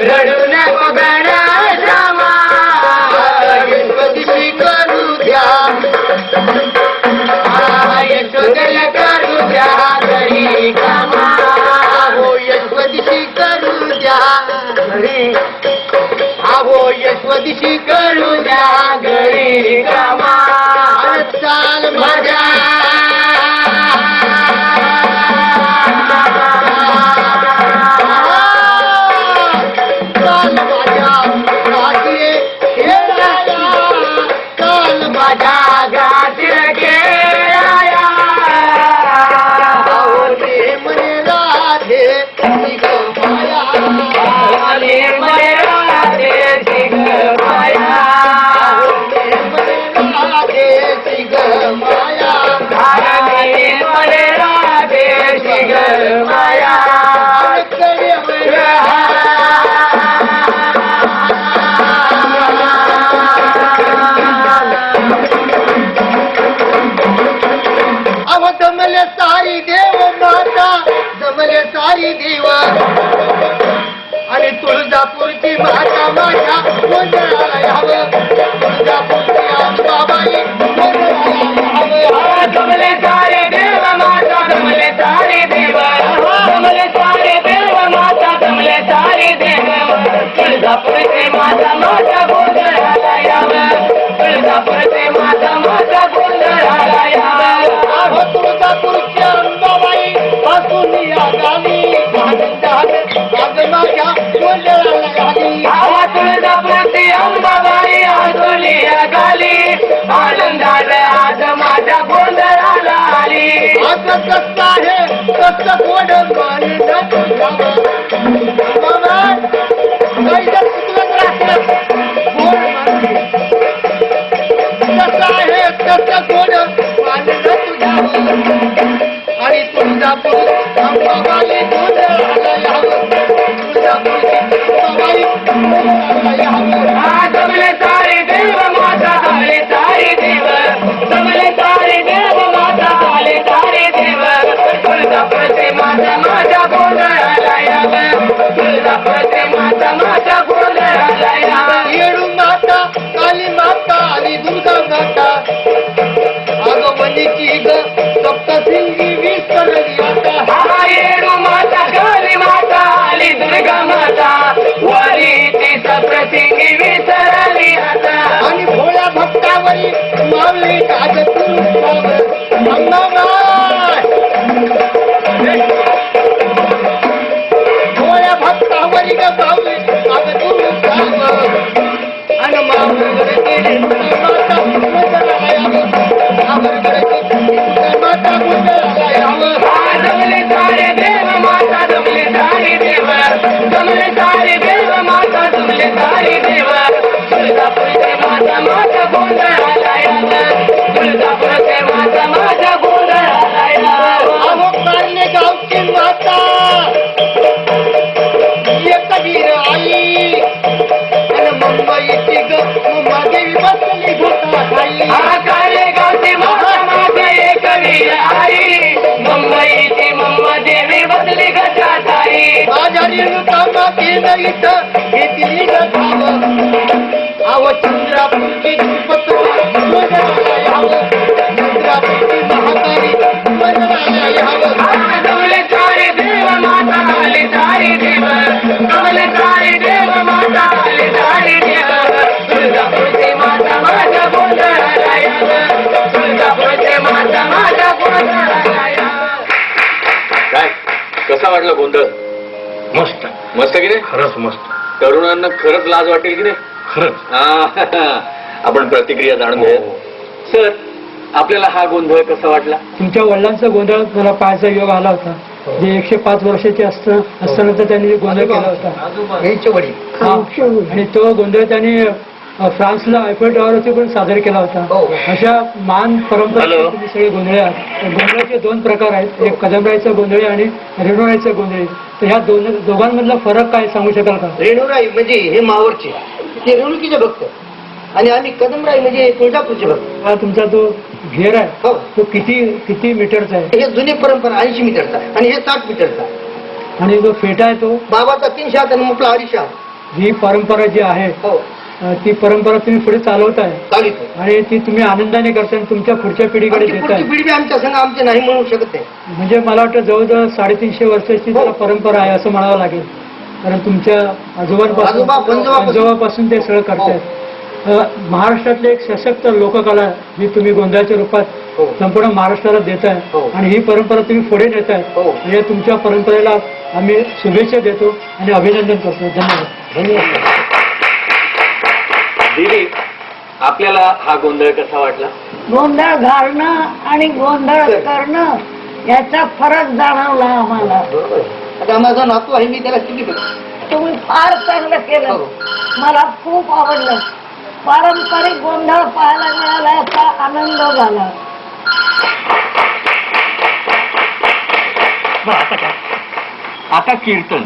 रडू नको गणरामा यशोदिशी करू द्या यशोदेला करू द्या घरी कामा हो यशोदिशी करू द्या हो यशोदिशी करू द्या घरी कामा चाल माझ्या सारी देव आणि तुळजापूरची माता माझ्या गोंधळाला यावं तुळजापूरची अंबाबाई जमले सारे देव माता जमले सारे देव जमले सारे देव माता जमले सारे देव तुळजापूरची माता माझ्या गोंधळाला यावं तुळजापूरची माता माझ्या गोंधळाला यावं तुळजापूरची अंबाबाई पासून या गावी माझ्या गोंधळाला आली तुळजापूरची अंबाबाई आसुली या गाली आनंदात आज माझ्या गोंधळाला आली असं कसं आहे कसं गोड मन कसं आहे कसं गोड मान तुझ्या आणि तुळजापूर अंबाबाई गोंधळाला यावं जमले सारे देव माता जमले सारे देव जमले सारे देव माता जमले सारे देव तुळजापूरचे माता माझ्या गोंधळाला यावं तुळजापूरचे माता माझ्या गोंधळाला यावं येडू माता काली माता आणि दुर्गा माता आगमनीची ग सप्तसिंगी विसरली आता हा येडू माता काली माता आणि दुर्गा माता वरी ती सप्तसिंगी विसरली आता आणि भोळ्या भक्तावरी मावली काज भोळ्या भक्तावरी ग मावली काज आणि मावली माता जमले सारे देव माता जमले सारे देव जमले सारे देव माता जमले सारे देव तुळजापूरचे माता माझ्या गोंधळाला यावं तुळजापूरचे माता माझ्या गोंधळाला यावं अहो कारले गावची माता एक वीर आई आणि मुंबईची ग मुंबादेवी बसली घोटाळी हा कारले गावची माता माझ्या एक वीर आई मुंबईची मुंबादेवी बसली घटाताई माझ्या रेणुका केलं इथं घेतली गावं आव चंद्रापूरची गोंधळाला यावं चंद्रापूरची महाकाली गोंधळाला यावं जमले सारे देव माता आले सारे देव जमले सारे देव माता आले सारे देव तुळजापूरची माता माझ्या गोंधळाला यावं तुळजापूरची माता माझ्या गोंधळाला यावं काय कसा वाटला गोंधळ मस्त मस्त की नाही खरंच मस्त तरुणांना खरंच लाज वाटेल की नाही खरंच आपण प्रतिक्रिया जाणून घेऊया सर आपल्याला हा गोंधळ कसा वाटला तुमच्या वडिलांचा गोंधळ मला पाहायचा योग आला होता जे 105 वर्षाचे असताना त्यांनी गोंधळ केला होता आणि तो गोंधळ त्यांनी फ्रान्सला ऐफल टॉवरवरती पण सादर केला होता अशा मान परंपरा तुम्ही सगळे गोंधळे आहात गोंधळाचे 2 प्रकार आहेत एक कदमराईचा गोंधळी आणि रेणुराईचा गोंधळी तर ह्या दोघांमधला फरक काय सांगू शकाल का रेणुराई म्हणजे हे मावरचे ते रेणुकीचे भक्त आणि आम्ही कदमराई म्हणजे तुळजापूरचे भक्त हा तुमचा तो घेर आहे तो किती मीटरचा आहे हे जुनी परंपरा 80 मीटरचा आणि हे 60 मीटरचा आणि जो फेटा आहे तो बाबाचा 300 हात आणि मुकला 250 हात ही परंपरा जी आहे हो ती परंपरा तुम्ही पुढे चालवताय चालित आहे. आणि ती तुम्ही आनंदाने करताय आणि तुमच्या पुढच्या पिढीकडे आमची पुढची देताय. पिढी बी आमच्या संग आमचे नाही म्हणू शकत नाही. म्हणजे मला वाटतं जवळजवळ 350 वर्षाची त्याला परंपरा आहे असं म्हणावं लागेल. कारण तुमच्या आजोबांपासून पंजोबापासून ते सगळं करतायत. महाराष्ट्रातले एक सशक्त लोककला जी तुम्ही गोंधळाच्या रूपात हो. संपूर्ण महाराष्ट्राला देताय हो. आणि ही परंपरा तुम्ही पुढे नेताय. हो. म्हणजे तुमच्या परंपरेला आम्ही शुभेच्छा देतो आणि अभिनंदन करतो. धन्यवाद. धन्यवाद. दीदी आपल्याला हा गोंधळ कसा वाटला? गोंधळ घालणं आणि गोंधळ करणं याचा फरक जाणवला आम्हाला. बरोबर आहे. आता माझा नातू आहे मी त्याला किती तुम्ही फार चांगलं केलं. हो. मला खूप आवडलं. पारंपरिक गोंधळ पाहायला मिळाला याचा आनंद झाला. आता कीर्तन